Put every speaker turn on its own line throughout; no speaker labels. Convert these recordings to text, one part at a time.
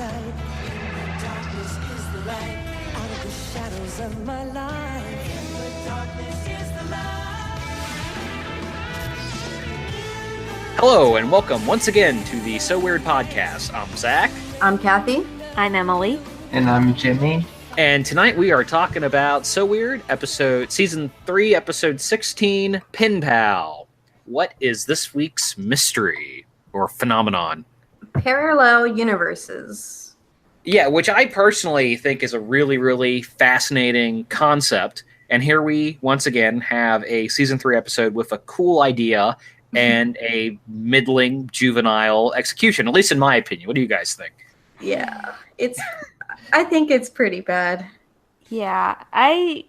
sight. Darkness is the light. Out of the shadows of my life. In the darkness is the light.
Hello and welcome once again to the So Weird podcast. I'm Zach.
I'm Kathy.
I'm Emily.
And I'm Jimmy.
And tonight we are talking about So Weird, season 3, episode 16, Pen Pal. What is this week's mystery or phenomenon?
Parallel universes.
Yeah, which I personally think is a really, really fascinating concept. And here we, once again, have a season 3 episode with a cool idea and a middling, juvenile execution, at least in my opinion. What do you guys think?
Yeah, I think it's pretty bad.
Yeah, I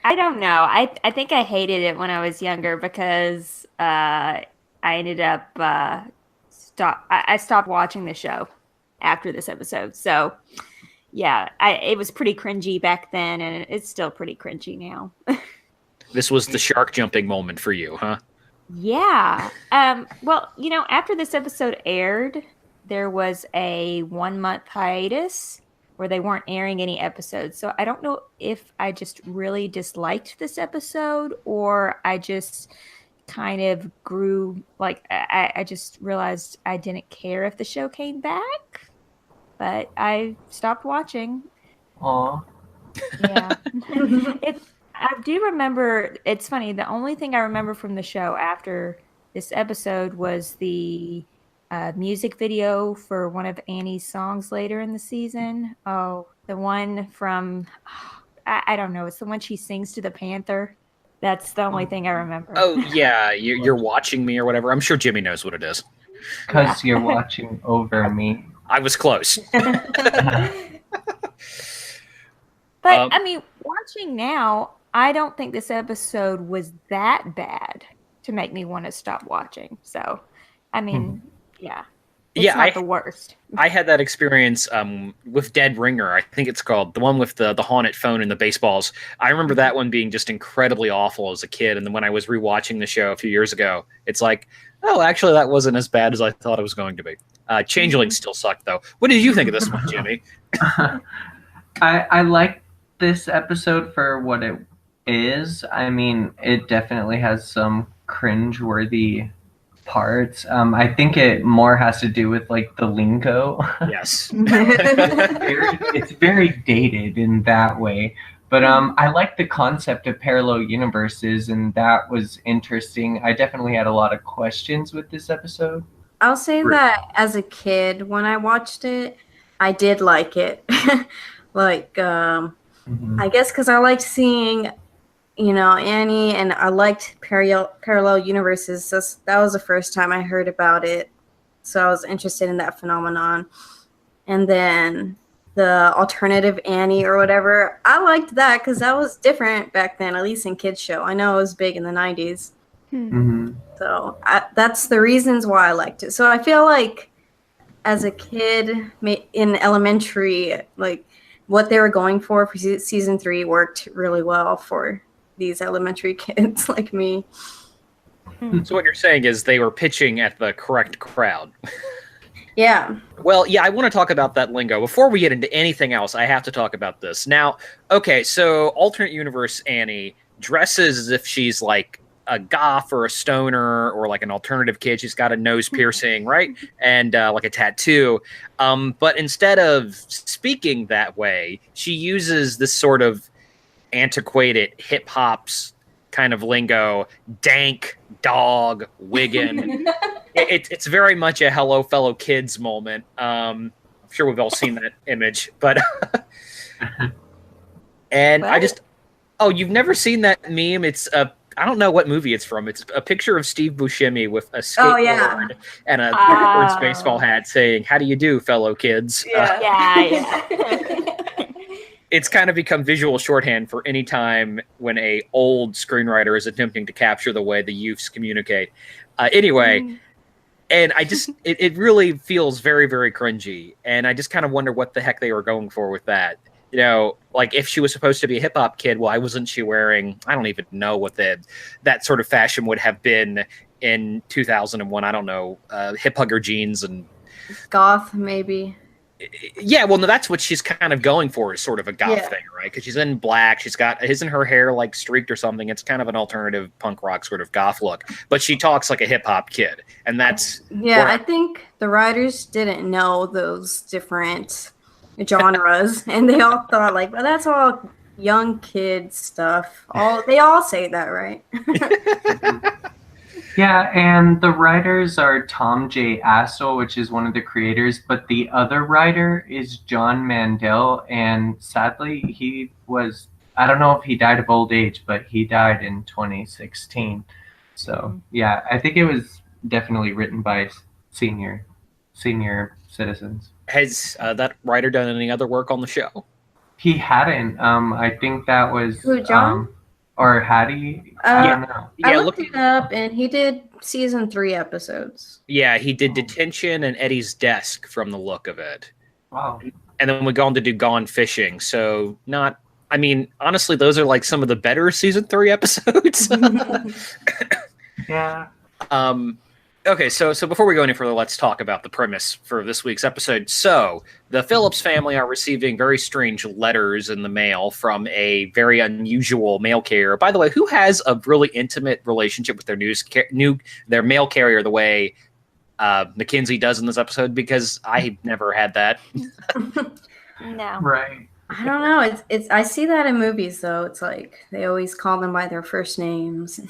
don't know. I think I hated it when I was younger because I ended up I stopped watching the show after this episode. So yeah, it was pretty cringy back then, and it's still pretty cringy now.
This was the shark jumping moment for you, huh?
Yeah. Well, after this episode aired, there was a 1-month hiatus where they weren't airing any episodes. So I don't know if I just really disliked this episode or I just kind of grew, I just realized I didn't care if the show came back. But I stopped watching.
Aw.
Yeah. I do remember, it's funny, the only thing I remember from the show after this episode was the music video for one of Annie's songs later in the season. Oh, the one from, I don't know, it's the one she sings to the Panther. That's the only thing I remember.
Oh, yeah, you're watching me or whatever. I'm sure Jimmy knows what it is.
Because you're watching over me.
I was close.
But, watching now, I don't think this episode was that bad to make me want to stop watching. So, yeah. It's not the worst.
I had that experience with Dead Ringer, I think it's called. The one with the haunted phone and the baseballs. I remember that one being just incredibly awful as a kid. And then when I was rewatching the show a few years ago, it's like, oh, actually, that wasn't as bad as I thought it was going to be. Changelings still sucked, though. What did you think of this one, Jimmy?
I like this episode for what it is. I mean, it definitely has some cringe-worthy parts. I think it more has to do with the lingo.
Yes.
It's very dated in that way. But I like the concept of parallel universes, and that was interesting. I definitely had a lot of questions with this episode.
I'll say that as a kid, when I watched it, I did like it. I guess because I liked seeing, Annie, and I liked parallel universes. So that was the first time I heard about it. So I was interested in that phenomenon. And then the alternative Annie or whatever, I liked that because that was different back then, at least in kids' show. I know it was big in the 90s.
Mm-hmm.
So that's the reasons why I liked it. So I feel like as a kid in elementary, what they were going for season 3 worked really well for these elementary kids like me.
So what you're saying is they were pitching at the correct crowd.
Yeah.
Well, yeah, I want to talk about that lingo. Before we get into anything else, I have to talk about this. Now, okay, so alternate universe Annie dresses as if she's like a goth or a stoner or like an alternative kid. She's got a nose piercing, right? And like a tattoo. But instead of speaking that way, she uses this sort of antiquated hip hop's kind of lingo, dank, dog, wiggin. It's very much a hello fellow kids moment. I'm sure we've all seen that image, but and what? You've never seen that meme? It's I don't know what movie it's from. It's a picture of Steve Buscemi with a skateboard and a backwards baseball hat saying, "How do you do, fellow kids?"
Yeah.
It's kind of become visual shorthand for any time when a old screenwriter is attempting to capture the way the youths communicate. Anyway, and I just, it really feels very, very cringy. And I just kind of wonder what the heck they were going for with that. If she was supposed to be a hip hop kid, why wasn't she wearing, I don't even know what that sort of fashion would have been in 2001. I don't know, hip hugger jeans and
goth, maybe.
Yeah, well, no, that's what she's kind of going for, is sort of a goth
Yeah.
thing, right? Because she's in black. Isn't her hair like streaked or something? It's kind of an alternative punk rock sort of goth look. But she talks like a hip hop kid, and that's
Yeah,
where
I think the writers didn't know those different genres, and they all thought like, well, that's all young kid stuff. They all say that, right?
Yeah, and the writers are Tom J. Assel, which is one of the creators, but the other writer is John Mandel, and sadly, I don't know if he died of old age, but he died in 2016. So, yeah, I think it was definitely written by senior citizens.
has that writer done any other work on the show?
He hadn't. I think that was...
Who, John?
Or had he?
I
don't know.
I looked it up, and he did season 3 episodes.
Yeah, he did Detention and Eddie's Desk from the look of it.
Wow.
And then we go on to do Gone Fishing. So honestly, those are like some of the better season 3 episodes.
Yeah.
Okay, so before we go any further, let's talk about the premise for this week's episode. So, the Phillips family are receiving very strange letters in the mail from a very unusual mail carrier. By the way, who has a really intimate relationship with their mail carrier the way Mackenzie does in this episode? Because I never had that.
No.
Right.
I don't know. It's I see that in movies though. It's like they always call them by their first names.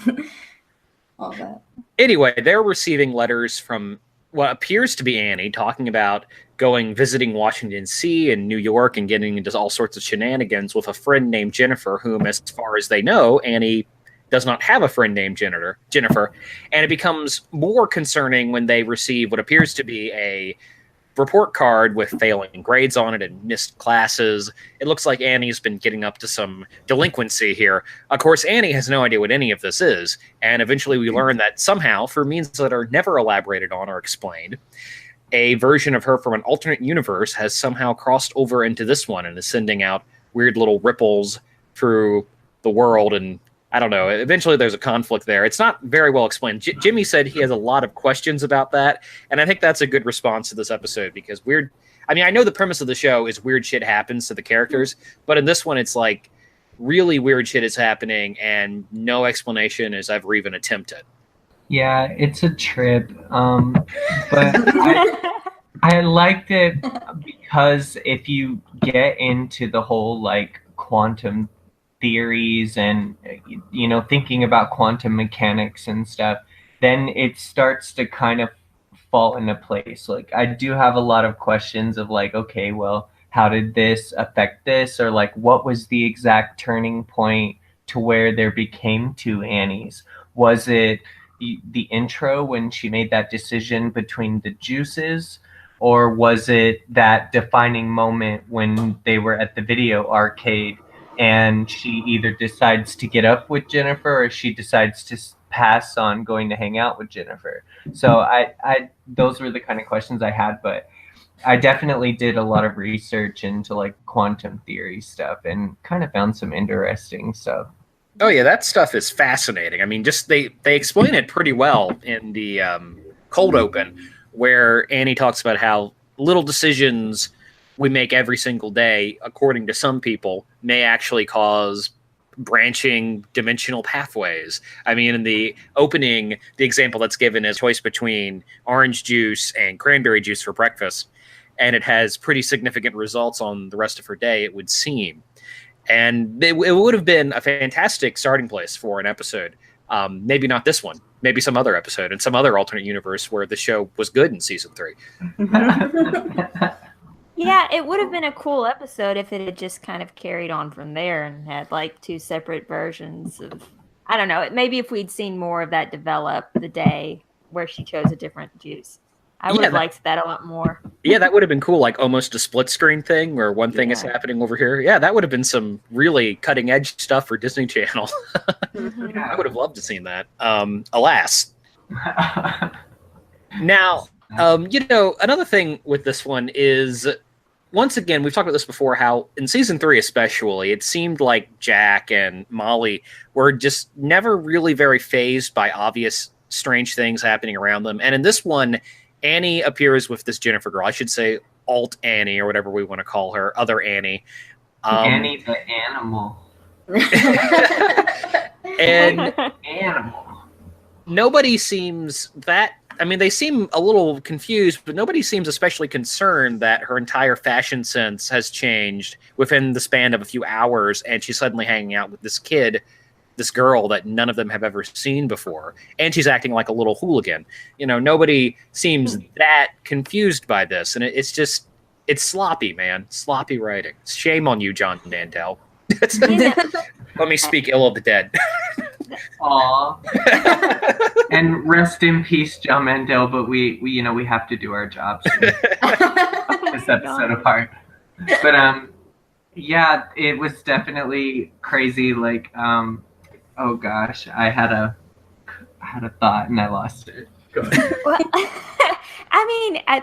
All that.
Anyway, they're receiving letters from what appears to be Annie talking about visiting Washington D.C. and New York and getting into all sorts of shenanigans with a friend named Jennifer, whom, as far as they know, Annie does not have a friend named Jennifer. And it becomes more concerning when they receive what appears to be a report card with failing grades on it and missed classes. It looks like Annie's been getting up to some delinquency here. Of course, Annie has no idea what any of this is, and eventually we learn that somehow, for means that are never elaborated on or explained, a version of her from an alternate universe has somehow crossed over into this one and is sending out weird little ripples through the world, and I don't know. Eventually, there's a conflict there. It's not very well explained. Jimmy said he has a lot of questions about that, and I think that's a good response to this episode because I know the premise of the show is weird shit happens to the characters, but in this one, it's like really weird shit is happening, and no explanation is ever even attempted.
Yeah, it's a trip. But I liked it because if you get into the whole like quantum theories and thinking about quantum mechanics and stuff, then it starts to kind of fall into place. Like I do have a lot of questions of like, okay, well, how did this affect this, or like what was the exact turning point to where there became 2 Annies? Was it the intro when she made that decision between the juices, or was it that defining moment when they were at the video arcade and she either decides to get up with Jennifer or she decides to pass on going to hang out with Jennifer? So I those were the kind of questions I had, but I definitely did a lot of research into like quantum theory stuff and kind of found some interesting stuff.
Oh yeah, that stuff is fascinating. I mean, just they explain it pretty well in the cold open, where Annie talks about how little decisions we make every single day, according to some people, may actually cause branching dimensional pathways. I mean, in the opening, the example that's given is choice between orange juice and cranberry juice for breakfast, and it has pretty significant results on the rest of her day, it would seem. And it would have been a fantastic starting place for an episode. Maybe not this one, maybe some other episode in some other alternate universe where the show was good in season 3.
Yeah, it would have been a cool episode if it had just kind of carried on from there and had like 2 separate versions of, I don't know, maybe if we'd seen more of that develop the day where she chose a different juice. I would have liked that a lot more. Yeah, that would have been cool, like almost a split screen thing where one thing is happening over here. Yeah, that would have been some really cutting edge stuff for Disney Channel. I would have loved to have seen that. Alas. Now, another thing with this one is, once again, we've talked about this before, how in season 3 especially, it seemed like Jack and Molly were just never really very fazed by obvious strange things happening around them. And in this one, Annie appears with this Jennifer girl. I should say
alt Annie or whatever we want to call her, other Annie.
Annie the animal.
And
Animal.
nobody seems that. I mean, they seem a little confused, but nobody seems especially concerned that her entire fashion sense has changed within the span of a few hours, and she's suddenly hanging out with this kid, this girl that none of them have ever seen before, and she's acting like a little hooligan. You know, nobody seems that confused by this, and it's sloppy, man. Sloppy writing. Shame on you, John Mandel. Let me speak ill of the dead.
Aw. And rest in peace, John Mandel. But we have to do our jobs. This episode apart. But yeah, it was definitely crazy. Like oh gosh, I had a thought and I lost it. Go ahead.
Well, I mean, I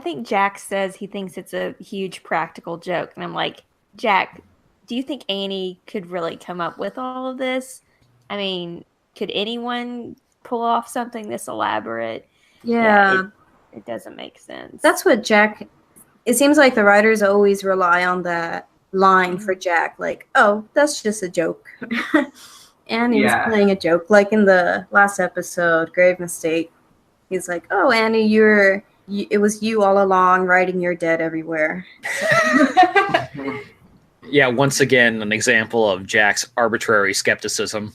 think Jack says he thinks it's a huge practical joke, and I'm like, Jack, do you think Annie could really come up with all of this? I mean, could anyone pull off something this elaborate?
Yeah.
It doesn't make sense.
That's what Jack. It seems like the writers always rely on that line for Jack, like, "Oh, that's just a joke," and he was playing a joke, like in the last episode, Grave Mistake. He's like, "Oh, Annie, it was you all along, writing your dead everywhere."
Yeah, once again, an example of Jack's arbitrary skepticism.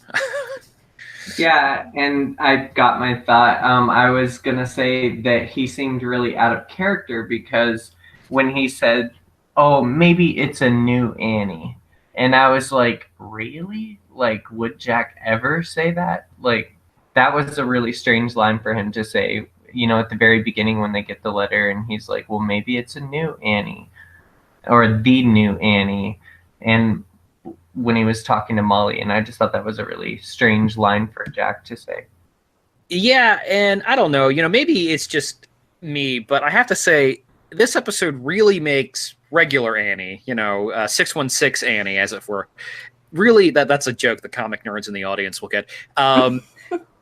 Yeah, and I got my thought. I was gonna say that he seemed really out of character because when he said, "Oh, maybe it's a new Annie," and I was like, "Really? Like, would Jack ever say that?" Like, that was a really strange line for him to say. You know, at the very beginning when they get the letter, and he's like, "Well, maybe it's a new Annie, or the new Annie," and when he was talking to Molly, and I just thought that was a really strange line for Jack to say.
Yeah, and I don't know, maybe it's just me, but I have to say, this episode really makes regular Annie, 616 Annie, as it were. Really, that's a joke the comic nerds in the audience will get.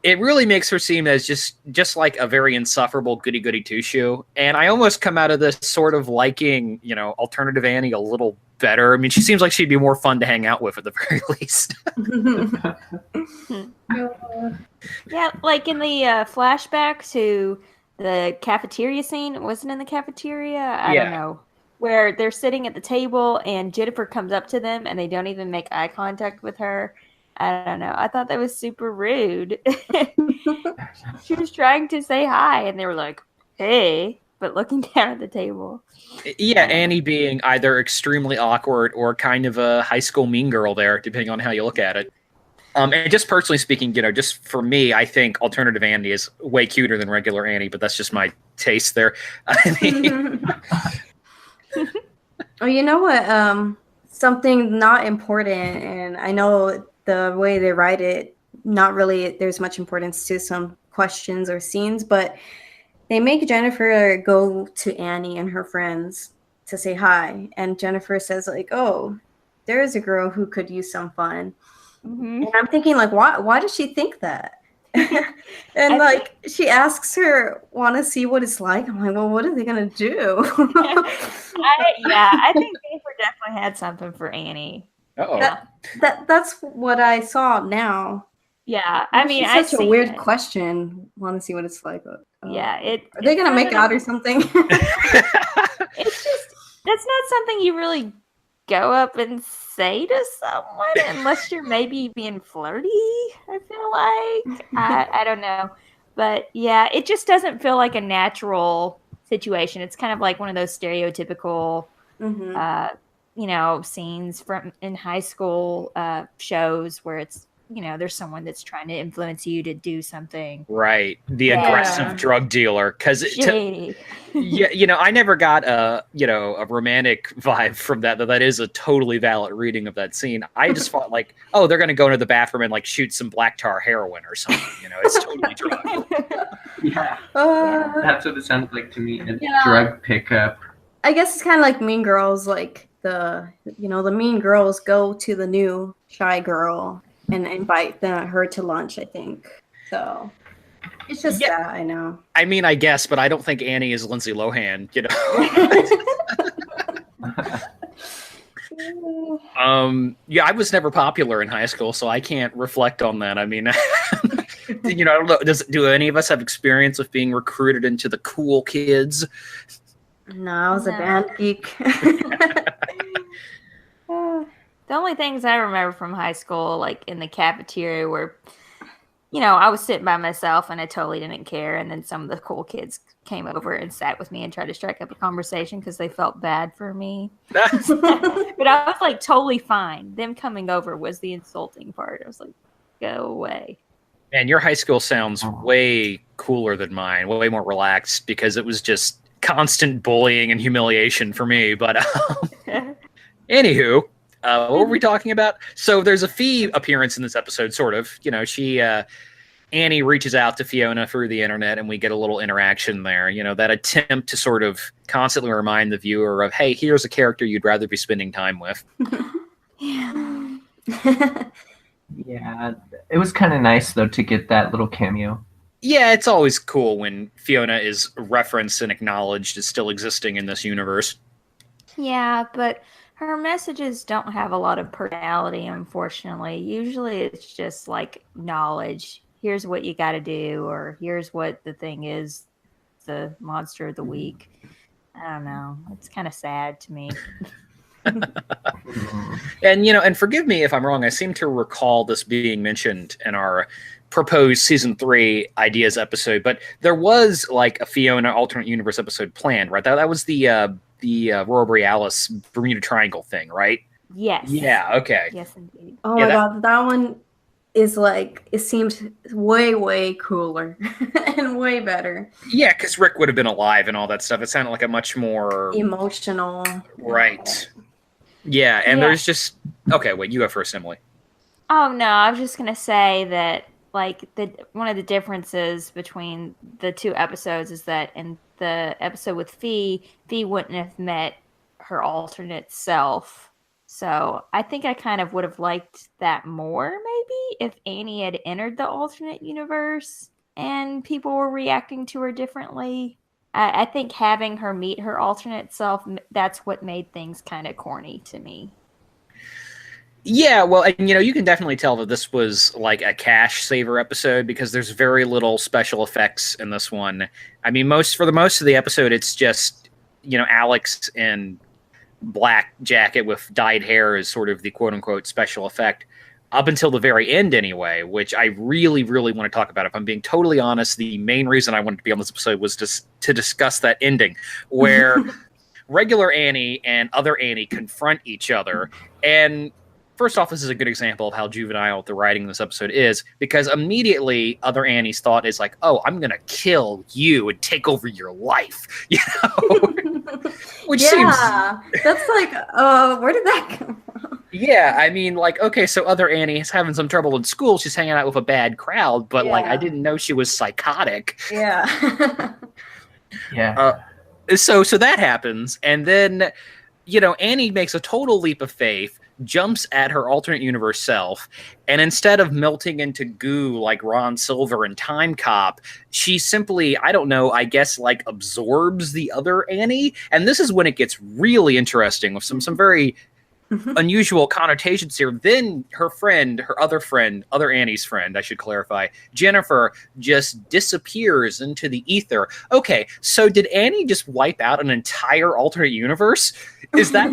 It really makes her seem as just like a very insufferable goody-goody two-shoe. And I almost come out of this sort of liking, alternative Annie a little better. I mean, she seems like she'd be more fun to hang out with at the very least.
Yeah, like in the flashback to the cafeteria scene. Wasn't in the cafeteria? I don't know. Where they're sitting at the table and Jennifer comes up to them and they don't even make eye contact with her. I don't know. I thought that was super rude. She was trying to say hi, and they were like, "Hey," but looking down at the table.
Yeah, Annie being either extremely awkward or kind of a high school mean girl there, depending on how you look at it. And just personally speaking, just for me, I think alternative Annie is way cuter than regular Annie, but that's just my taste there. I mean...
Oh, you know what? Something not important, and I know the way they write it, not really there's much importance to some questions or scenes, but they make Jennifer go to Annie and her friends to say hi, and Jennifer says like, "Oh, there is a girl who could use some fun." Mm-hmm. And I'm thinking like, why does she think that? And like she asks her, "Want to see what it's like?" I'm like, well, what are they gonna do?
I think Jennifer definitely had something for Annie.
That's what I saw now.
Yeah, I mean,
it's such a weird question. Want to see what it's like?
Yeah,
are they gonna make out or something?
It's just that's not something you really go up and say to someone unless you're maybe being flirty. I feel like I don't know, but yeah, it just doesn't feel like a natural situation. It's kind of like one of those stereotypical, scenes from in high school shows where it's there's someone that's trying to influence you to do something.
Right. The aggressive drug dealer. Because I never got a romantic vibe from that. That is a totally valid reading of that scene. I just thought like, oh, they're going to go into the bathroom and like shoot some black tar heroin or something. It's totally drug.
That's what it sounds like to me. A drug pickup.
I guess it's kind of like Mean Girls. Like the Mean Girls go to the new shy girl and invite her to lunch, I think. So It's just that, I know.
I mean, I guess, but I don't think Annie is Lindsay Lohan, you know. Yeah, I was never popular in high school, so I can't reflect on that. I mean, you know, I don't know, do any of us have experience with being recruited into the cool kids?
No, I was a band geek.
The only things I remember from high school, like in the cafeteria, were, you know, I was sitting by myself and I totally didn't care. And then some of the cool kids came over and sat with me and tried to strike up a conversation because they felt bad for me. But I was like totally fine. Them coming over was the insulting part. I was like, go away.
Man, your high school sounds way cooler than mine, way more relaxed, because it was just constant bullying and humiliation for me. But anywho, what were we talking about? So there's a Fee appearance in this episode, sort of. You know, Annie reaches out to Fiona through the internet, and we get a little interaction there. You know, that attempt to sort of constantly remind the viewer of, hey, here's a character you'd rather be spending time with.
Yeah.
Yeah, it was kind of nice, though, to get that little cameo.
Yeah, it's always cool when Fiona is referenced and acknowledged as still existing in this universe.
Yeah, but her messages don't have a lot of personality, unfortunately. Usually it's just like knowledge. Here's what you got to do, or here's what the thing is, the monster of the week. I don't know. It's kind of sad to me.
And, you know, and forgive me if I'm wrong, I seem to recall this being mentioned in our proposed season 3 ideas episode, but there was like a Fiona alternate universe episode planned, right? That was the Aurora Borealis Bermuda Triangle thing, right?
Yes.
Yeah, okay.
Yes, indeed.
Oh my god, that one is like, it seems way, way cooler and way better.
Yeah, because Rick would have been alive and all that stuff. It sounded like a much more
emotional.
Right. Yeah, and there's just... Okay, wait, you go first, Emily.
Oh, no, I was just going to say that, like, one of the differences between the two episodes is that in the episode with Fee wouldn't have met her alternate self. So I think I kind of would have liked that more, maybe, if Annie had entered the alternate universe and people were reacting to her differently. I think having her meet her alternate self, that's what made things kind of corny to me.
Yeah, well, and you know, you can definitely tell that this was like a cash saver episode because there's very little special effects in this one. I mean, for the most of the episode, it's just, you know, Alex in black jacket with dyed hair is sort of the quote-unquote special effect. Up until the very end, anyway, which I really, really want to talk about. If I'm being totally honest, the main reason I wanted to be on this episode was just to discuss that ending, where regular Annie and other Annie confront each other. And first off, this is a good example of how juvenile the writing in this episode is, because immediately other Annie's thought is like, oh, I'm going to kill you and take over your life. You know? Which seems...
that's like, where did that come from?
Yeah, I mean, like, okay, so other Annie is having some trouble in school. She's hanging out with a bad crowd, but, like, I didn't know she was psychotic.
Yeah.
Yeah.
So that happens, and then, you know, Annie makes a total leap of faith, jumps at her alternate universe self, and instead of melting into goo like Ron Silver in Time Cop, she simply, I don't know, I guess, like, absorbs the other Annie, and this is when it gets really interesting with some very... unusual connotations here. Then her other Annie's friend, I should clarify, Jennifer, just disappears into the ether. Okay, so did Annie just wipe out an entire alternate universe? Is that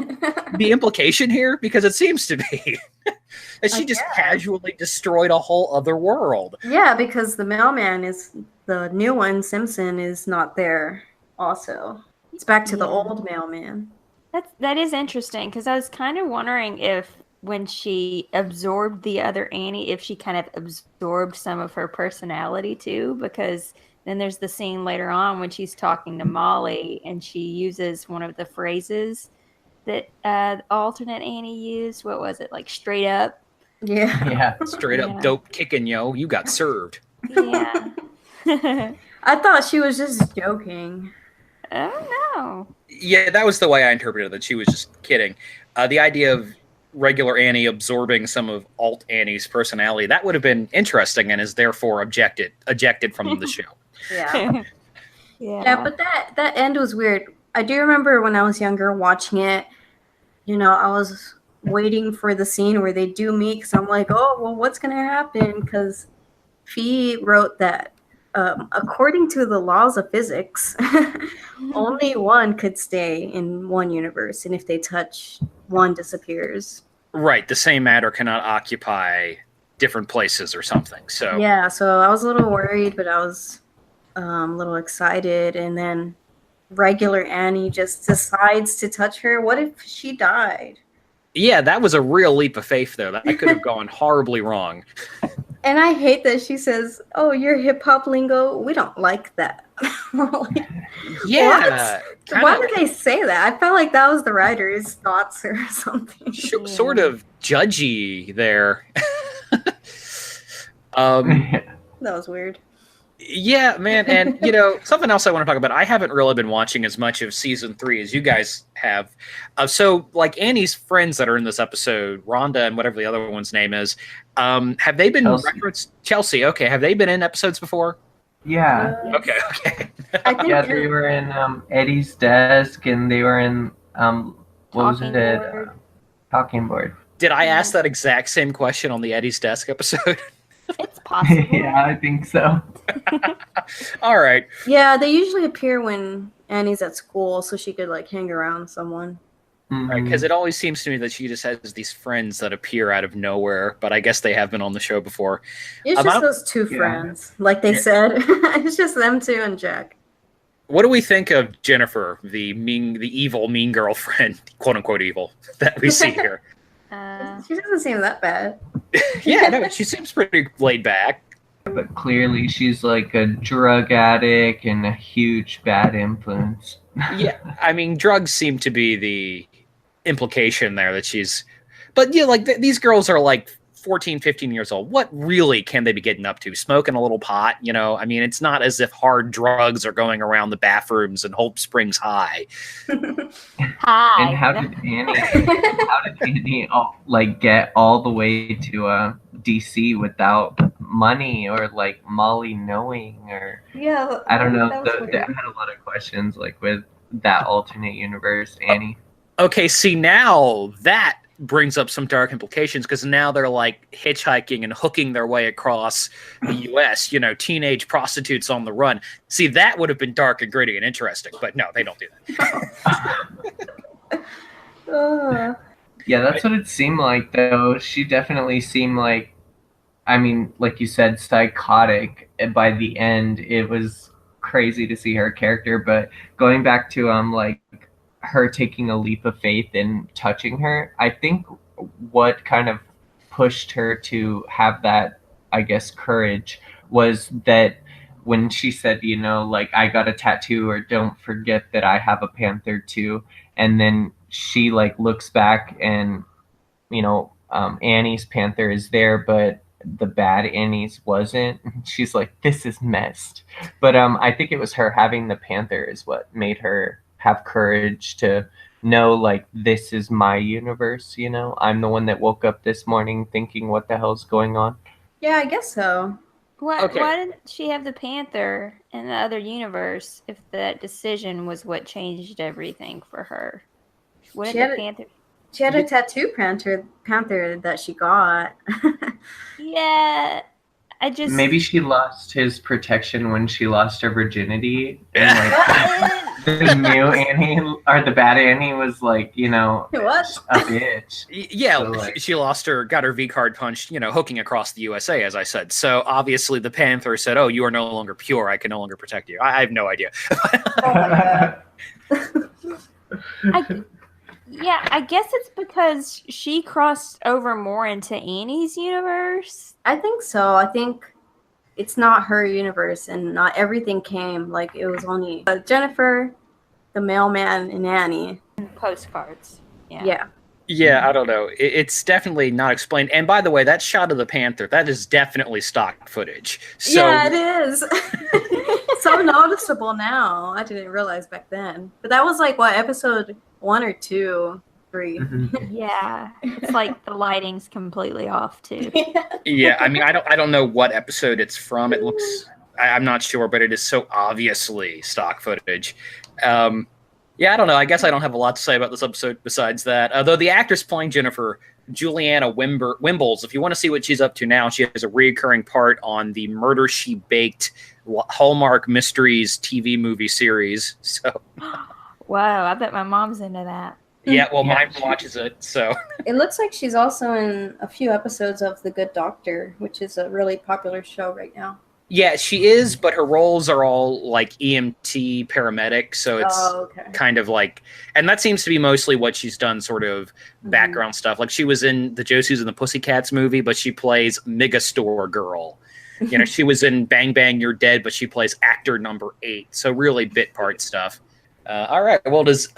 the implication here? Because it seems to be. That she just casually destroyed a whole other world.
Yeah, because the mailman is, the new one, Simpson, is not there also. It's back to the old mailman.
That is interesting, because I was kind of wondering if when she absorbed the other Annie, if she kind of absorbed some of her personality too, because then there's the scene later on when she's talking to Molly and she uses one of the phrases that alternate Annie used. What was it? Like, straight up?
Yeah.
Straight up dope kicking, yo. You got served.
Yeah.
I thought she was just joking.
Oh, no.
Yeah, that was the way I interpreted it, that she was just kidding. The idea of regular Annie absorbing some of alt Annie's personality. That would have been interesting and is therefore ejected from the show.
Yeah. Yeah, but that end was weird. I do remember when I was younger watching it, I was waiting for the scene where they do meet because I'm like, oh, well, what's going to happen? Because Fee wrote that according to the laws of physics, only one could stay in one universe. And if they touch, one disappears.
Right. The same matter cannot occupy different places or something. So
yeah, so I was a little worried, but I was a little excited. And then regular Annie just decides to touch her. What if she died?
Yeah, that was a real leap of faith, though. That could have gone horribly wrong.
And I hate that she says, "Oh, you're hip hop lingo. We don't like that." Like,
yeah.
Why did they say that? I felt like that was the writer's thoughts or something.
Sort of judgy there.
That was weird.
Yeah, man, and something else I want to talk about. I haven't really been watching as much of season 3 as you guys have. So, like Annie's friends that are in this episode, Rhonda and whatever the other one's name is, have they been referenced? Chelsea. Okay, have they been in episodes before?
Yeah.
Okay.
Yeah, they were in Eddie's desk, and they were in Talking board.
Did I ask that exact same question on the Eddie's desk episode?
It's possible.
Yeah, I think so.
All right.
Yeah, they usually appear when Annie's at school, so she could hang around someone.
Right, because it always seems to me that she just has these friends that appear out of nowhere, but I guess they have been on the show before.
It's just those two friends, like they said. It's just them two and Jack.
What do we think of Jennifer, the evil mean girlfriend, quote unquote evil, that we see here?
She doesn't seem that bad.
Yeah, no, she seems pretty laid back.
But clearly she's like a drug addict and a huge bad influence.
Yeah, I mean, drugs seem to be the implication there that she's... But yeah, these girls are 14, 15 years old. What really can they be getting up to? Smoking a little pot, I mean, it's not as if hard drugs are going around the bathrooms in Hope Springs High.
Hi.
And how did Annie get all the way to DC without money or Molly knowing or I don't know. I had a lot of questions with that alternate universe Annie.
Okay, see, now that brings up some dark implications because now they're hitchhiking and hooking their way across the U.S. Teenage prostitutes on the run. See, that would have been dark and gritty and interesting, but no, they don't do that.
Yeah, that's what it seemed like, though. She definitely seemed like you said, psychotic. By the end, it was crazy to see her character, but going back to her taking a leap of faith and touching her, I think what kind of pushed her to have that, I guess, courage was that when she said, I got a tattoo, or don't forget that I have a panther too. And then she looks back and, Annie's panther is there, but the bad Annie's wasn't. She's like, this is messed. But I think it was her having the panther is what made her have courage to know this is my universe. I'm the one that woke up this morning thinking what the hell's going on.
Yeah, I guess so.
Why didn't she have the panther in the other universe if that decision was what changed everything for her? She
had a tattoo panther that she got.
Yeah,
maybe she lost his protection when she lost her virginity. And the new Annie or the bad Annie was
what?
A bitch.
Yeah, so, she got her V card punched, hooking across the USA, as I said. So obviously the Panther said, "Oh, you are no longer pure. I can no longer protect you." I have no idea.
I guess it's because she crossed over more into Annie's universe.
I think so. I think it's not her universe, and not everything came. It was only Jennifer, the mailman, and Annie.
Postcards.
Yeah.
Yeah, I don't know. It's definitely not explained. And by the way, that shot of the Panther, that is definitely stock footage. So,
yeah, it is. So noticeable now. I didn't realize back then. But that was what, episode 1 or 2? free.
Yeah, it's like the lighting's completely off too.
Yeah, I mean, I don't know what episode it's from. It looks, I'm not sure, but it is so obviously stock footage. Yeah, I don't know. I guess I don't have a lot to say about this episode besides that. Though the actress playing Jennifer, Juliana Wimbles, if you want to see what she's up to now, she has a recurring part on the Murder, She Baked Hallmark Mysteries TV movie series. So,
Wow, I bet my mom's into that.
yeah, well, mine watches it, so.
It looks like she's also in a few episodes of The Good Doctor, which is a really popular show right now.
Yeah, she is, but her roles are all like EMT paramedic, so it's kind of like, and that seems to be mostly what she's done, sort of background stuff. Like she was in the Josies and the Pussycats movie, but she plays Mega Store Girl. You know, she was in Bang Bang You're Dead, but she plays actor number 8. So really bit part stuff. All right, well, does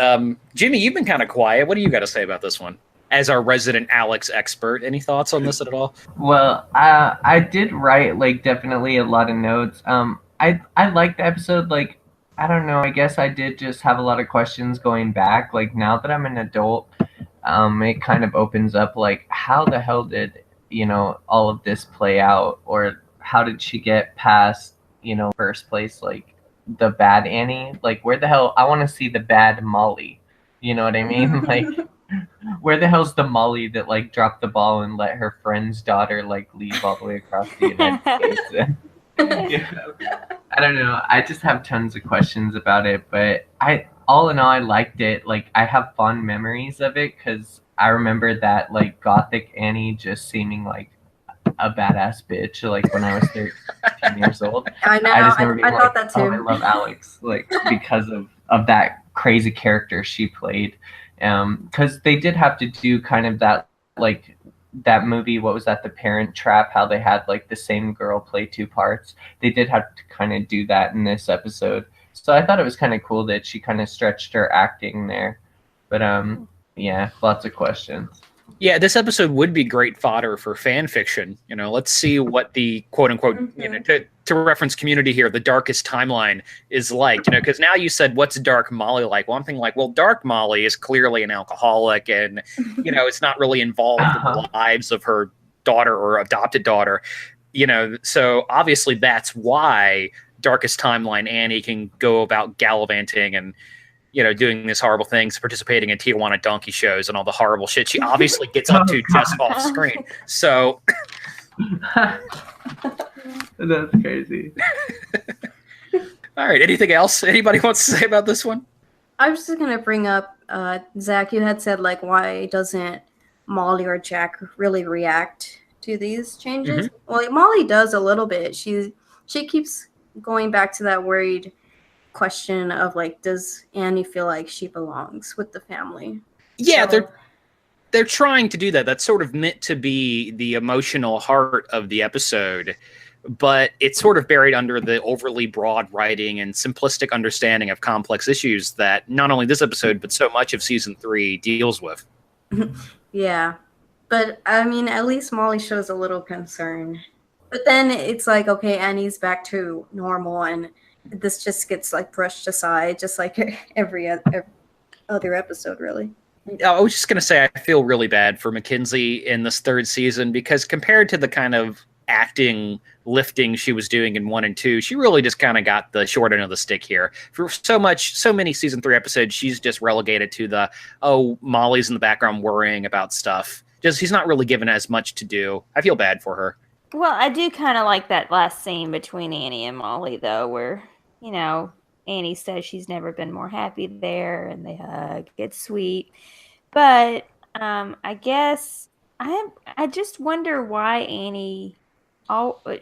Jimmy? You've been kind of quiet. What do you got to say about this one? As our resident Alex expert, any thoughts on this at all?
Well, I did write like definitely a lot of notes. I liked the episode. Like, I don't know. I guess I did just have a lot of questions going back. Like now that I'm an adult, it kind of opens up like how the hell did all of this play out, or how did she get past first place, like the bad Annie? Like where the hell? I want to see the bad Molly. You know what I mean? Like. Where the hell's the Molly that like dropped the ball and let her friend's daughter like leave all the way across the United States? I don't know. I just have tons of questions about it, but all in all, I liked it. Like I have fond memories of it because I remember that like gothic Annie just seeming like a badass bitch. Like when I was 13 years old,
I know. I thought that too.
Oh, I love Alex, like because of that crazy character she played. Because they did have to do kind of that, like that movie, what was that, The Parent Trap, how they had like the same girl play 2 parts. They did have to kind of do that in this episode. So I thought it was kind of cool that she kind of stretched her acting there. But yeah, lots of questions.
Yeah, this episode would be great fodder for fan fiction. Let's see what the quote unquote, to reference Community here, the darkest timeline is like. Because now you said, what's Dark Molly like? Well, I'm thinking like, well, Dark Molly is clearly an alcoholic, and it's not really involved in the lives of her daughter or adopted daughter. So obviously that's why Darkest Timeline Annie can go about gallivanting and doing these horrible things, participating in Tijuana donkey shows and all the horrible shit she obviously gets up to just off screen. So
that's crazy.
All right. Anything else anybody wants to say about this one?
I was just going to bring up, Zach, you had said, like, why doesn't Molly or Jack really react to these changes?
Mm-hmm.
Well, Molly does a little bit. She keeps going back to that worried question of like, does Annie feel like she belongs with the family?
Yeah, they're trying to do that. That's sort of meant to be the emotional heart of the episode, but it's sort of buried under the overly broad writing and simplistic understanding of complex issues that not only this episode but so much of season 3 deals with.
Yeah, but I mean, at least Molly shows a little concern. But then it's like, okay, Annie's back to normal, and this just gets like brushed aside, just like every other episode, really.
I was just going to say, I feel really bad for Mackenzie in this 3rd season because compared to the kind of acting lifting she was doing in 1 and 2, she really just kind of got the short end of the stick here. For so many season 3 episodes, she's just relegated to the, Molly's in the background worrying about stuff. She's not really given as much to do. I feel bad for her.
Well, I do kind of like that last scene between Annie and Molly, though, where, Annie says she's never been more happy there, and they hug. It's sweet. But I guess I just wonder why Annie,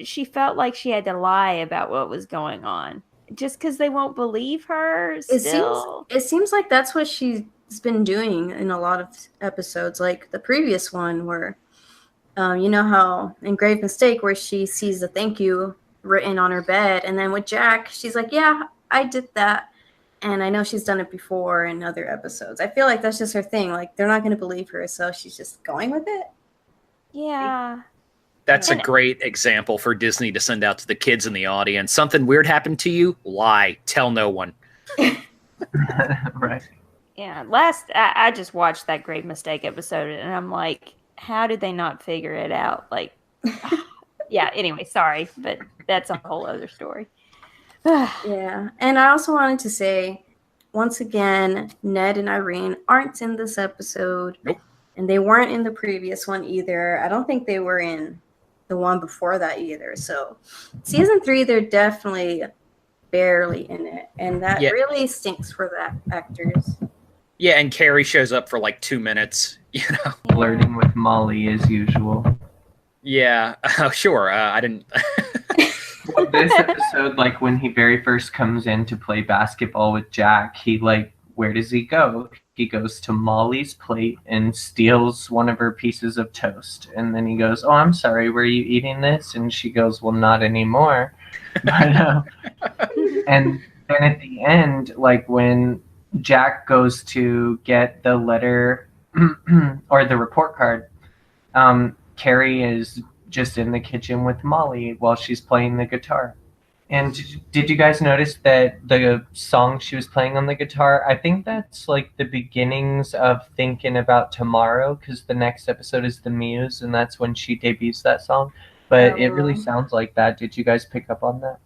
she felt like she had to lie about what was going on. Just because they won't believe her still.
It seems like that's what she's been doing in a lot of episodes, like the previous one where you know how in Grave Mistake where she sees the thank you written on her bed, and then with Jack she's like, yeah, I did that, and I know she's done it before in other episodes. I feel like that's just her thing, like they're not going to believe her, so she's just going with it.
Yeah,
that's a great example for Disney to send out to the kids in the audience. Something weird happened to you? Lie. Tell no one.
Right.
Yeah, I just watched that Great Mistake episode, and I'm like, how did they not figure it out? Like, yeah. Anyway, sorry, but that's a whole other story.
Yeah, and I also wanted to say, once again, Ned and Irene aren't in this episode.
Nope.
And they weren't in the previous one either. I don't think they were in the one before that either. So, season 3, they're definitely barely in it, and that really stinks for the actors.
Yeah, and Carrie shows up for like 2 minutes, you know.
Flirting with Molly as usual.
Yeah, sure. I didn't.
Well, this episode, like when he very first comes in to play basketball with Jack, he like, where does he go? He goes to Molly's plate and steals one of her pieces of toast. And then he goes, oh, I'm sorry, were you eating this? And she goes, well, not anymore. But, and then at the end, like when Jack goes to get the letter or the report card, Carrie is just in the kitchen with Molly while she's playing the guitar. And did you guys notice that the song she was playing on the guitar, I think that's like the beginnings of Thinking About Tomorrow, because the next episode is The Muse, and that's when she debuts that song. But it really sounds like that. Did you guys pick up on that?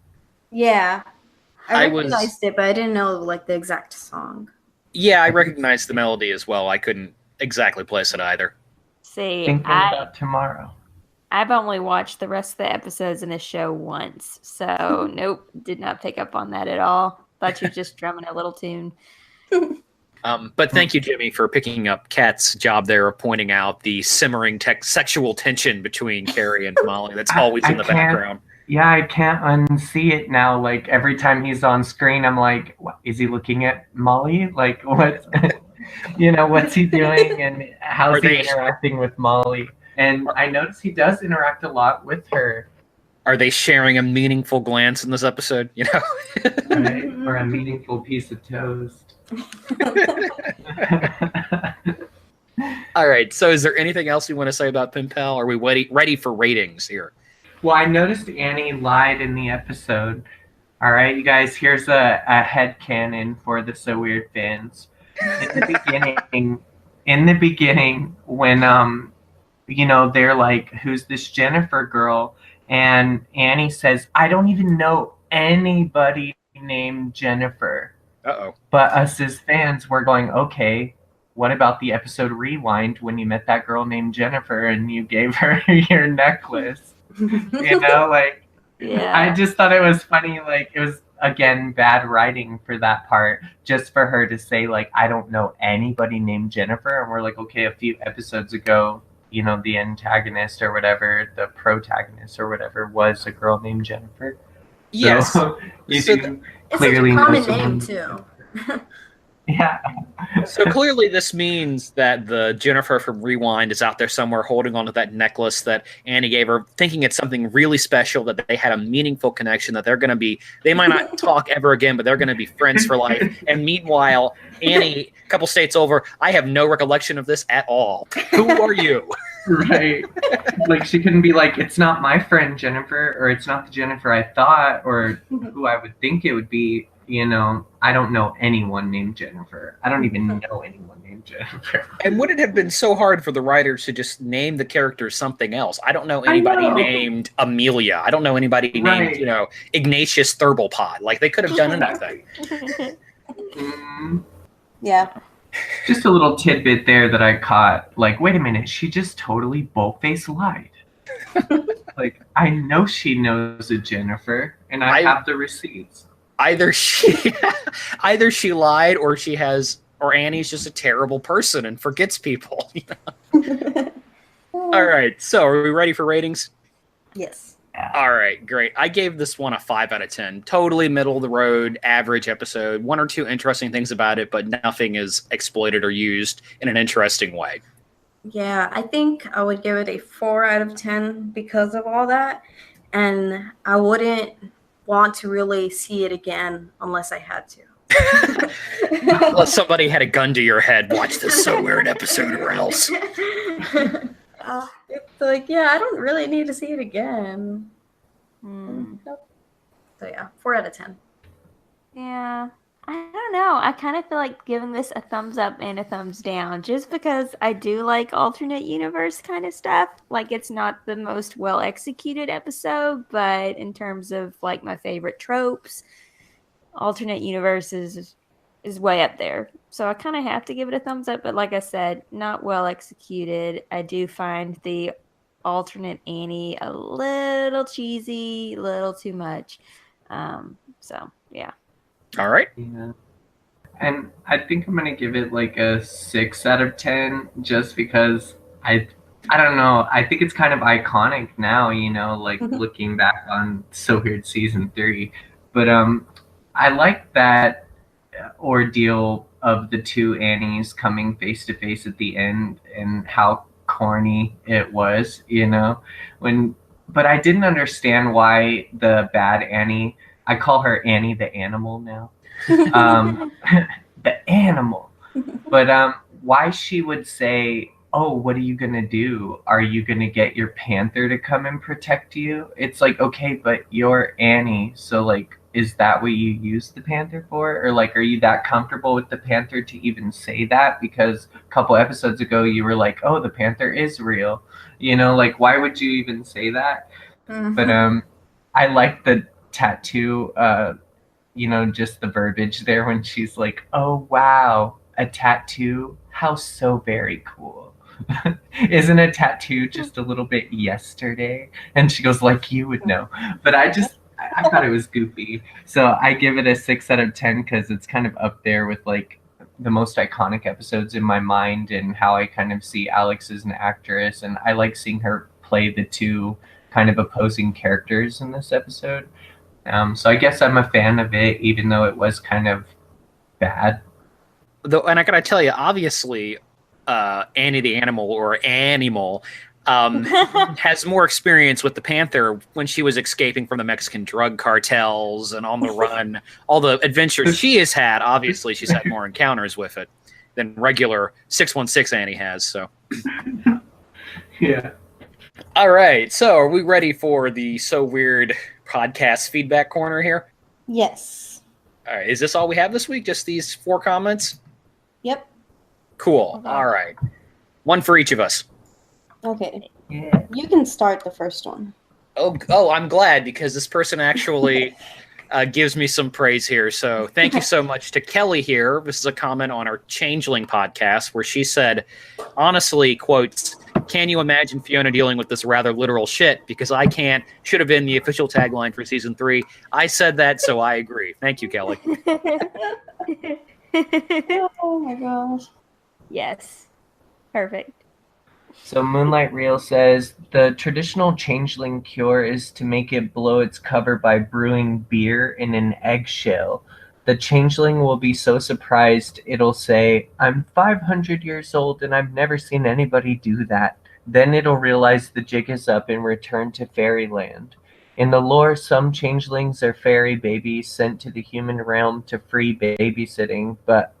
Yeah. I
I was-
recognized it, but I didn't know like the exact song.
Yeah, I recognized the melody as well. I couldn't exactly place it either.
See,
Thinking About Tomorrow.
I've only watched the rest of the episodes in this show once, so nope, did not pick up on that at all. Thought you were just drumming a little tune.
But thank you, Jimmy, for picking up Kat's job there of pointing out the simmering sexual tension between Carrie and Molly that's always in the background.
Yeah, I can't unsee it now. Like every time he's on screen, I'm like, what, is he looking at Molly? Like what? What's he doing and how's he interacting with Molly? And I notice he does interact a lot with her.
Are they sharing a meaningful glance in this episode?
Right? Or a meaningful piece of toast.
All right. So is there anything else you want to say about Pen Pal? Are we ready for ratings here?
Well, I noticed Annie lied in the episode. All right, you guys, here's a headcanon for the So Weird fans. In the beginning, when they're like, who's this Jennifer girl? And Annie says, I don't even know anybody named Jennifer.
Uh-oh.
But us as fans, we're going, okay, what about the episode Rewind when you met that girl named Jennifer and you gave her your necklace?
Yeah.
I just thought it was funny. Like, it was, again, bad writing for that part, just for her to say, like, I don't know anybody named Jennifer. And we're like, okay, a few episodes ago, the antagonist or whatever, the protagonist or whatever was a girl named Jennifer.
Yes.
So,
It's such a common name, too.
Yeah.
So clearly this means that the Jennifer from Rewind is out there somewhere holding onto that necklace that Annie gave her, thinking it's something really special, that they had a meaningful connection, that they might not talk ever again, but they're going to be friends for life. And meanwhile, Annie, a couple states over, I have no recollection of this at all. Who are you?
Right. Like, she couldn't be like, it's not my friend Jennifer, or it's not the Jennifer I thought, or who I would think it would be. I don't know anyone named Jennifer. I don't even know anyone named Jennifer.
And would it have been so hard for the writers to just name the character something else? I don't know anybody named Amelia. I don't know anybody named, Ignatius Thurbalpod. Like, they could have done anything.
Yeah.
Just a little tidbit there that I caught. Like, wait a minute, she just totally bold-faced lied. Like, I know she knows a Jennifer, and I have the receipts.
Either she lied, or Annie's just a terrible person and forgets people. All right, so are we ready for ratings?
Yes.
All right, great. I gave this one a 5 out of 10. Totally middle of the road, average episode. One or two interesting things about it, but nothing is exploited or used in an interesting way.
Yeah, I think I would give it a 4 out of 10 because of all that. And I wouldn't want to really see it again unless I had to.
Unless somebody had a gun to your head, watch this So Weird episode or else.
It's like, yeah, I don't really need to see it again. Nope. So yeah, 4 out of 10.
Yeah. I don't know. know. I kind of feel like giving this a thumbs up and a thumbs down just because I do like alternate universe kind of stuff. Like, it's not the most well executed episode, but in terms of like my favorite tropes, alternate universes is way up there. So I kind of have to give it a thumbs up. But like I said, not well executed. I do find the alternate Annie a little cheesy, a little too much. So yeah.
All right.
Yeah. And I think I'm gonna give it like a 6 out of 10, just because I don't know. I think it's kind of iconic now, like looking back on So Weird season 3. But I like that ordeal of the two Annies coming face to face at the end, and how corny it was, when. But I didn't understand why the bad Annie. I call her Annie the animal now. The animal. But why she would say, "Oh, what are you gonna do? Are you gonna get your Panther to come and protect you?" It's like, okay, but you're Annie, so like, is that what you use the Panther for? Or like, are you that comfortable with the Panther to even say that? Because a couple episodes ago you were like, "Oh, the Panther is real." Like, why would you even say that? But I like the tattoo, just the verbiage there when she's like, "Oh wow, a tattoo? How so very cool." Isn't a tattoo just a little bit yesterday? And she goes, "Like you would know." But I thought it was goofy. So I give it a 6 out of 10 because it's kind of up there with like the most iconic episodes in my mind, and how I kind of see Alex as an actress, and I like seeing her play the two kind of opposing characters in this episode. So I guess I'm a fan of it, even though it was kind of bad.
Though, and I gotta tell you, obviously, Annie the animal, or Animal, has more experience with the Panther when she was escaping from the Mexican drug cartels and on the run. All the adventures she has had, obviously, she's had more encounters with it than regular 616 Annie has. So,
yeah.
All right. So, are we ready for the So Weird podcast feedback corner here?
Yes.
All right. Is this all we have this week? Just these 4 comments?
Yep.
Cool. All right. One for each of us.
Okay.
Yeah.
You can start the first one.
Oh, I'm glad, because this person actually gives me some praise here. So thank you so much to Kelly here. This is a comment on our Changeling podcast where she said, honestly, quotes, "Can you imagine Fiona dealing with this rather literal shit? Because I can't." Should have been the official tagline for season 3. I said that, so I agree. Thank you, Kelly.
Oh my gosh.
Yes. Perfect.
So Moonlight Real says, the traditional changeling cure is to make it blow its cover by brewing beer in an eggshell. The changeling will be so surprised it'll say, "I'm 500 years old and I've never seen anybody do that." Then it'll realize the jig is up and return to fairyland. In the lore, some changelings are fairy babies sent to the human realm to free babysitting, but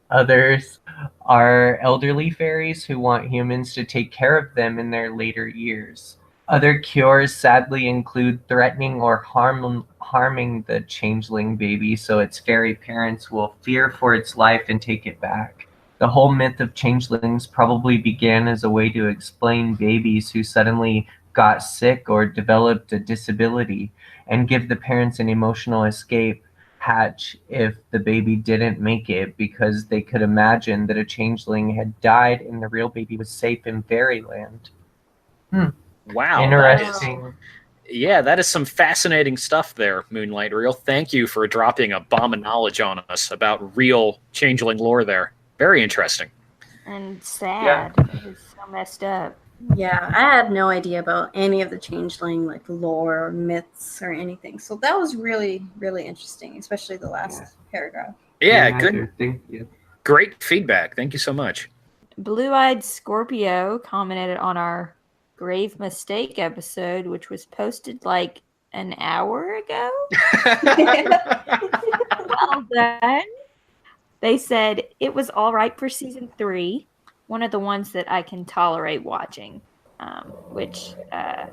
others are elderly fairies who want humans to take care of them in their later years. Other cures sadly include threatening or harming the changeling baby so its fairy parents will fear for its life and take it back. The whole myth of changelings probably began as a way to explain babies who suddenly got sick or developed a disability, and give the parents an emotional escape hatch if the baby didn't make it, because they could imagine that a changeling had died and the real baby was safe in fairyland.
Wow.
Interesting.
That is some fascinating stuff there, Moonlight Real. Thank you for dropping a bomb of knowledge on us about real changeling lore there. Very interesting.
And sad.
Yeah.
It's so messed up.
Yeah, I had no idea about any of the changeling like lore or myths or anything. So that was really, really interesting, especially the last paragraph.
Yeah, good.
Thank you.
Great feedback. Thank you so much.
Blue-eyed Scorpio commented on our grave mistake episode, which was posted like an hour ago. Well done. They said it was all right for season 3, one of the ones that I can tolerate watching. Which, I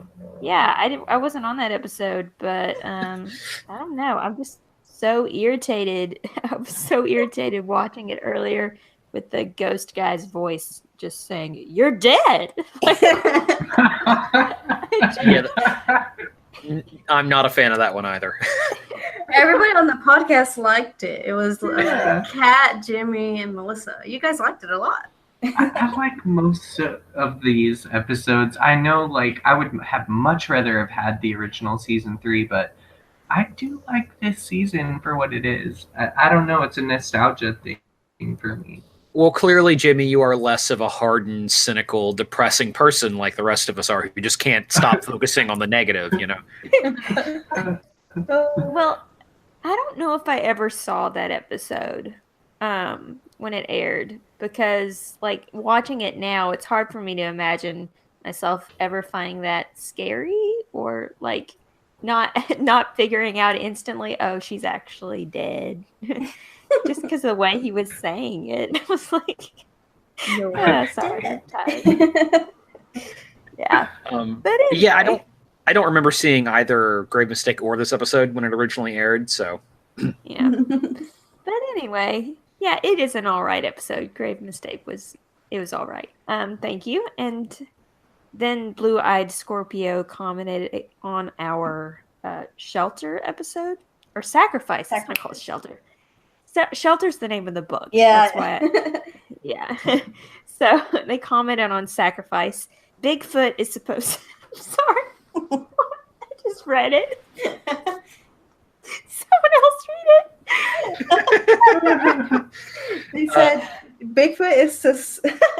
wasn't on that episode, but I don't know. I'm just so irritated. I was so irritated watching it earlier with the ghost guy's voice just saying, "You're dead."
Yeah, I'm not a fan of that one either.
Everybody on the podcast liked it. It was Kat, Jimmy, and Melissa. You guys liked it a lot.
I like most of these episodes. I know, like, I would have much rather have had the original season 3, but I do like this season for what it is. I don't know. It's a nostalgia thing for me.
Well, clearly, Jimmy, you are less of a hardened, cynical, depressing person like the rest of us are. You just can't stop focusing on the negative, you know?
Well, I don't know if I ever saw that episode when it aired, because, like, watching it now, it's hard for me to imagine myself ever finding that scary or, like, not figuring out instantly, oh, she's actually dead. Just because of the way he was saying it. I was like, sorry, I'm tired. Yeah.
But anyway. Yeah, I don't remember seeing either Grave Mistake or this episode when it originally aired, so.
Yeah. But anyway, yeah, it is an alright episode. Grave Mistake was alright. Thank you. And then Blue Eyed Scorpio commented on our Shelter episode. Or Sacrifice. It's not called Shelter. Shelter's the name of the book.
Yeah.
That's why. Yeah. So they commented on Sacrifice. Bigfoot is supposed. I'm sorry. I just read it. Someone else read it.
They said Bigfoot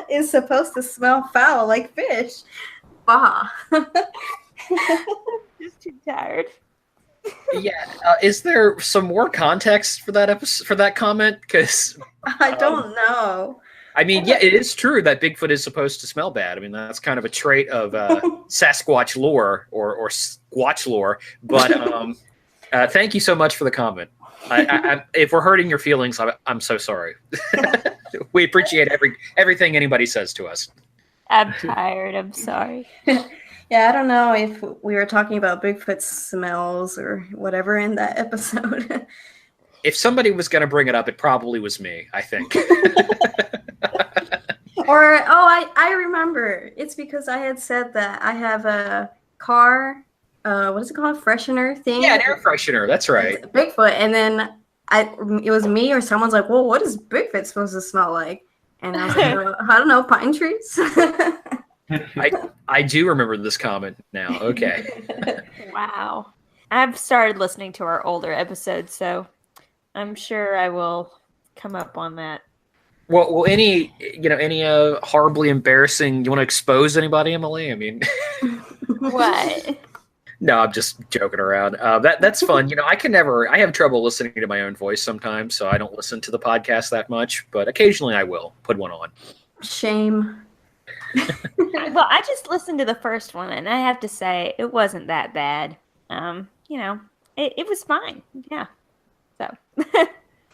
is supposed to smell foul like fish. Bah.
Just too tired.
Yeah, is there some more context for that episode, for that comment? Because
I don't know.
I mean, yeah, it is true that Bigfoot is supposed to smell bad. I mean, that's kind of a trait of Sasquatch lore or Squatch lore. But thank you so much for the comment. If we're hurting your feelings, I'm so sorry. We appreciate everything anybody says to us.
I'm tired. I'm sorry.
Yeah, I don't know if we were talking about Bigfoot smells or whatever in that episode.
If somebody was going to bring it up, it probably was me, I think.
I remember. It's because I had said that I have a car, what is it called? Freshener thing?
Yeah, an air freshener. That's right.
Bigfoot. And then it was me or someone's like, well, what is Bigfoot supposed to smell like? And I was like, I don't know, pine trees?
I do remember this comment now. Okay.
Wow. I've started listening to our older episodes, so I'm sure I will come up on that.
Well, any horribly embarrassing? You want to expose anybody, Emily? I mean,
What?
No, I'm just joking around. That's fun. I have trouble listening to my own voice sometimes, so I don't listen to the podcast that much. But occasionally, I will put one on.
Shame.
Well, I just listened to the first one, and I have to say it wasn't that bad. It was fine. Yeah. So.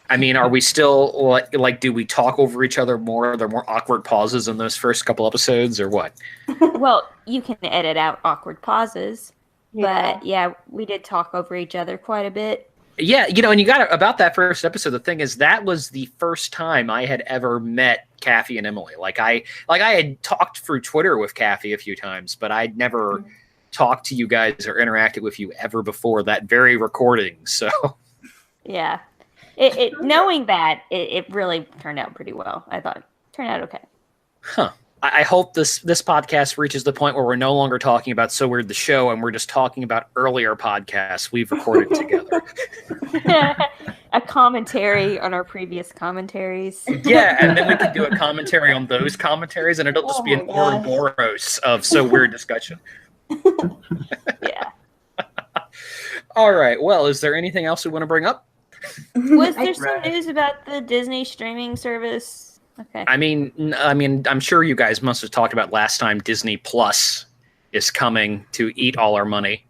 I mean, are we still like? Do we talk over each other more? Are there more awkward pauses in those first couple episodes, or what?
Well, you can edit out awkward pauses,
Yeah.
but yeah, we did talk over each other quite a bit.
Yeah, and you got about that first episode. The thing is, that was the first time I had ever met Kathy and Emily. I had talked through Twitter with Kathy a few times, but I'd never talked to you guys or interacted with you ever before that very recording. So,
Yeah, knowing that it really turned out pretty well. I thought it turned out okay.
Huh. I hope this podcast reaches the point where we're no longer talking about So Weird the Show and we're just talking about earlier podcasts we've recorded together.
A commentary on our previous commentaries.
Yeah, and then we can do a commentary on those commentaries, and it'll just be an Ouroboros of So Weird discussion.
Yeah.
All right. Well, is there anything else we want to bring up?
Was there some news about the Disney streaming service? Okay.
I mean, I'm sure you guys must have talked about last time Disney Plus is coming to eat all our money.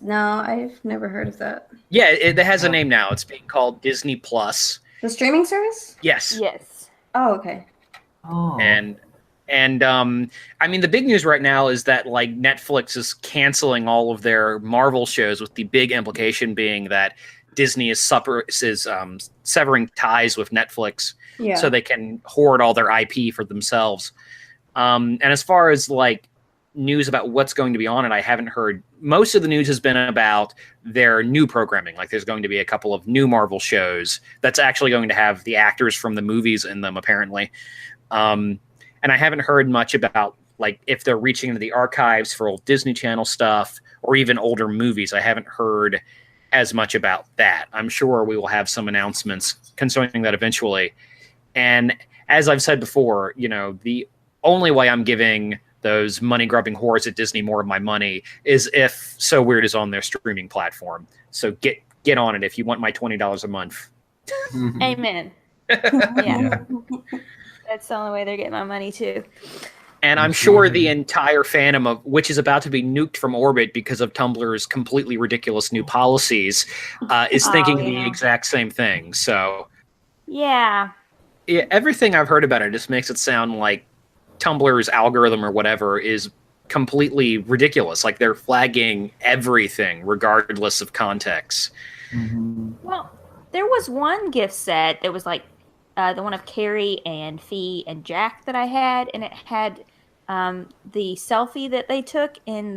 No, I've never heard of that.
Yeah, it has a name now. It's being called Disney Plus.
The streaming service?
Yes.
Yes.
Oh, okay.
Oh.
And I mean, the big news right now is that like Netflix is canceling all of their Marvel shows, with the big implication being that Disney is severing ties with Netflix
Yeah.
so they can hoard all their IP for themselves. And as far as like news about what's going to be on it, I haven't heard. Most of the news has been about their new programming. Like there's going to be a couple of new Marvel shows that's actually going to have the actors from the movies in them, apparently. And I haven't heard much about like if they're reaching into the archives for old Disney Channel stuff or even older movies. I haven't heard as much about that. I'm sure we will have some announcements concerning that eventually. And as I've said before, you know, the only way I'm giving those money-grubbing whores at Disney more of my money is if So Weird is on their streaming platform. So get on it if you want my $20 a month.
Amen. Yeah. That's the only way they're getting my money too.
And I'm sure the entire fandom of which is about to be nuked from orbit because of Tumblr's completely ridiculous new policies is thinking the exact same thing. So
yeah,
everything I've heard about it just makes it sound like Tumblr's algorithm or whatever is completely ridiculous. Like they're flagging everything regardless of context.
Well, there was one gift set that was like the one of Carrie and Fee and Jack that I had, and it had the selfie that they took in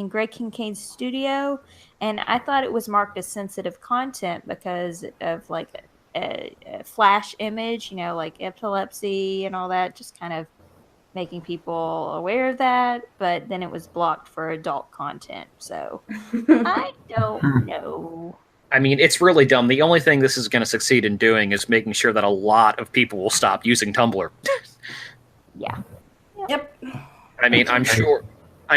Greg Kincaid's studio, and I thought it was marked as sensitive content because of like a flash image, you know, like epilepsy and all that, just kind of making people aware of that. But then it was blocked for adult content, so I don't know.
I mean, it's really dumb. The only thing this is going to succeed in doing is making sure that a lot of people will stop using Tumblr.
Yeah.
Yep.
I mean, I'm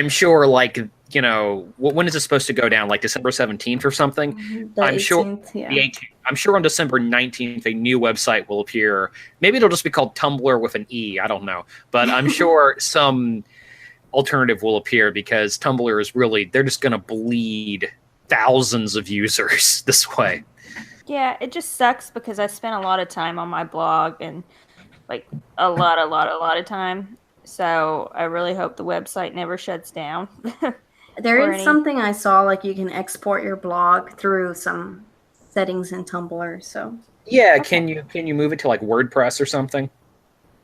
sure, like, you know, when is it supposed to go down? Like December 17th or something?
The
I'm
18th,
sure
yeah.
the 18th. I'm sure on December 19th a new website will appear. Maybe it'll just be called Tumblr with an E. I don't know, but I'm sure some alternative will appear because Tumblr is really, they're just going to bleed thousands of users this way.
Yeah, it just sucks because I spent a lot of time on my blog and like a lot of time. So I really hope the website never shuts down.
There is something I saw, like you can export your blog through some settings in Tumblr. So
yeah, can you move it to like WordPress or something?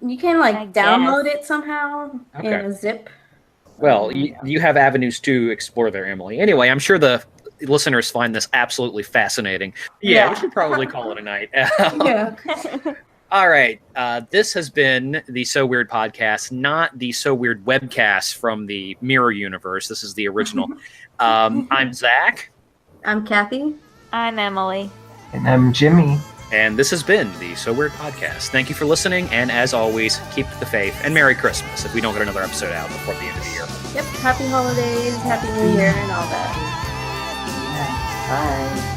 you can like download it somehow in a zip.
Well, you have avenues to explore there, Emily. Anyway, I'm sure the listeners find this absolutely fascinating. Yeah, we should probably call it a night.
Yeah.
All right. This has been the So Weird podcast, not the So Weird webcast from the Mirror Universe. This is the original. I'm Zach.
I'm Kathy.
I'm Emily.
And I'm Jimmy.
And this has been the So Weird podcast. Thank you for listening. And as always, keep the faith and Merry Christmas if we don't get another episode out before the end of the year.
Yep. Happy holidays, Happy New Year, and all that. Bye.